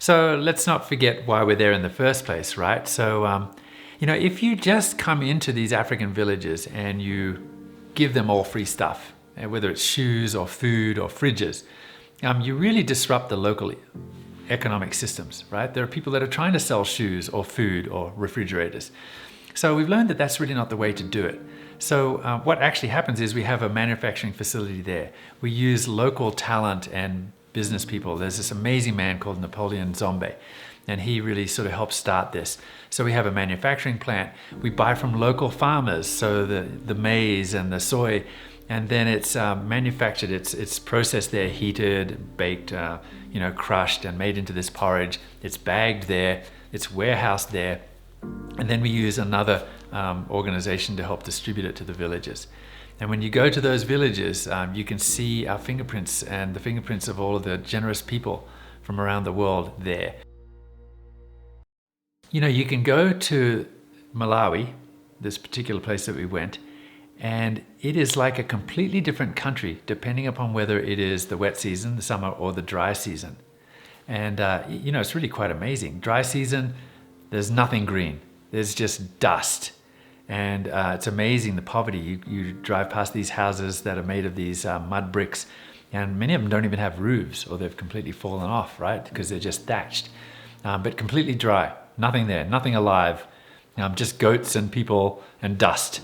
So let's not forget why we're there in the first place, right? So, if you just come into these African villages and you give them all free stuff, whether it's shoes or food or fridges, you really disrupt the local economic systems, right? There are people that are trying to sell shoes or food or refrigerators. So we've learned that that's really not the way to do it. So what actually happens is we have a manufacturing facility there. We use local talent and business people. There's this amazing man called Napoleon, and he really sort of helped start this. So we have a manufacturing plant. We buy from local farmers, so the maize and the soy, and then it's manufactured. It's processed there, heated, baked, crushed, and made into this porridge. It's bagged there. It's warehoused there, and then we use another organization to help distribute it to the villages. And when you go to those villages, you can see our fingerprints and the fingerprints of all of the generous people from around the world there. You can go to Malawi, this particular place that we went, and it is like a completely different country depending upon whether it is the wet season, the summer, or the dry season. And it's really quite amazing. Dry season, there's nothing green. There's just dust. And it's amazing, the poverty. You drive past these houses that are made of these mud bricks, and many of them don't even have roofs, or they've completely fallen off, right? Because they're just thatched, but completely dry. Nothing there, nothing alive, just goats and people and dust.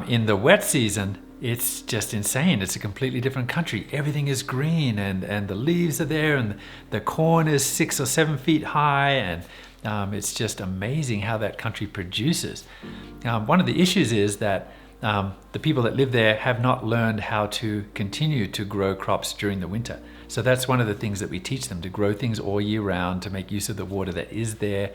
In the wet season, it's just insane. It's a completely different country. Everything is green, and the leaves are there, and the corn is 6 or 7 feet high, and it's just amazing how that country produces. One of the issues is that the people that live there have not learned how to continue to grow crops during the winter. So that's one of the things that we teach them, to grow things all year round, to make use of the water that is there.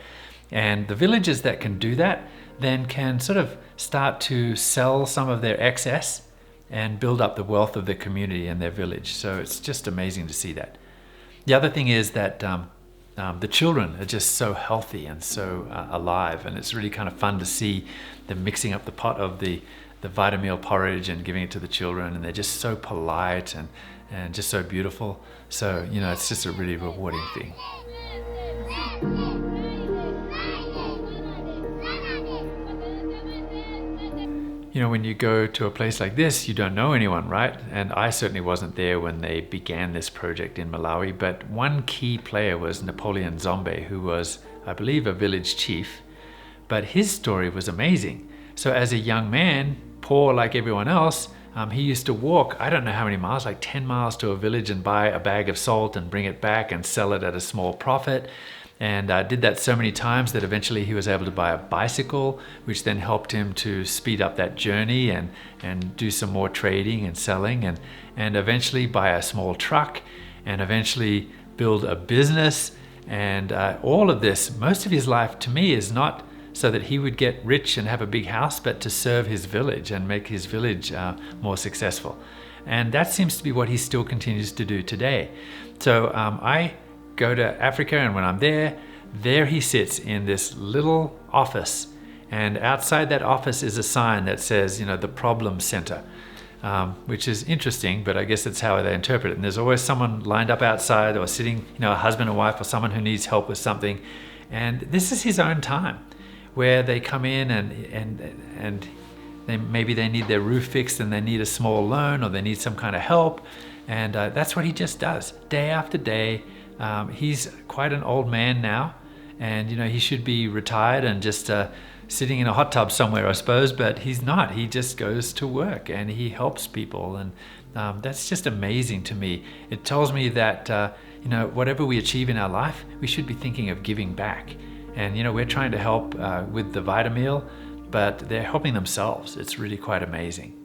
And the villages that can do that then can sort of start to sell some of their excess and build up the wealth of the community and their village. So it's just amazing to see that. The other thing is that the children are just so healthy and so alive, and it's really kind of fun to see them mixing up the pot of the Vitameal porridge and giving it to the children, and they're just so polite and just so beautiful. So, it's just a really rewarding thing. When you go to a place like this, you don't know anyone, right? And I certainly wasn't there when they began this project in Malawi, but one key player was Napoleon, who was, I believe, a village chief. But his story was amazing. So as a young man, poor like everyone else, he used to walk, I don't know how many miles, like 10 miles to a village and buy a bag of salt and bring it back and sell it at a small profit. And did that so many times that eventually he was able to buy a bicycle, which then helped him to speed up that journey and do some more trading and selling, and eventually buy a small truck, and eventually build a business. And all of this, most of his life to me, is not so that he would get rich and have a big house, but to serve his village and make his village more successful. And that seems to be what he still continues to do today. So I go to Africa, and when I'm there he sits in this little office, and outside that office is a sign that says, the problem center, which is interesting, but I guess that's how they interpret it. And there's always someone lined up outside, or sitting, a husband or wife, or someone who needs help with something. And this is his own time, where they come in and maybe they need their roof fixed, and they need a small loan, or they need some kind of help. And that's what he just does day after day. He's quite an old man now, and he should be retired and just sitting in a hot tub somewhere, I suppose, but he's not. He just goes to work and he helps people, and that's just amazing to me. It tells me that whatever we achieve in our life, we should be thinking of giving back. And we're trying to help with the Vitameal, but they're helping themselves. It's really quite amazing.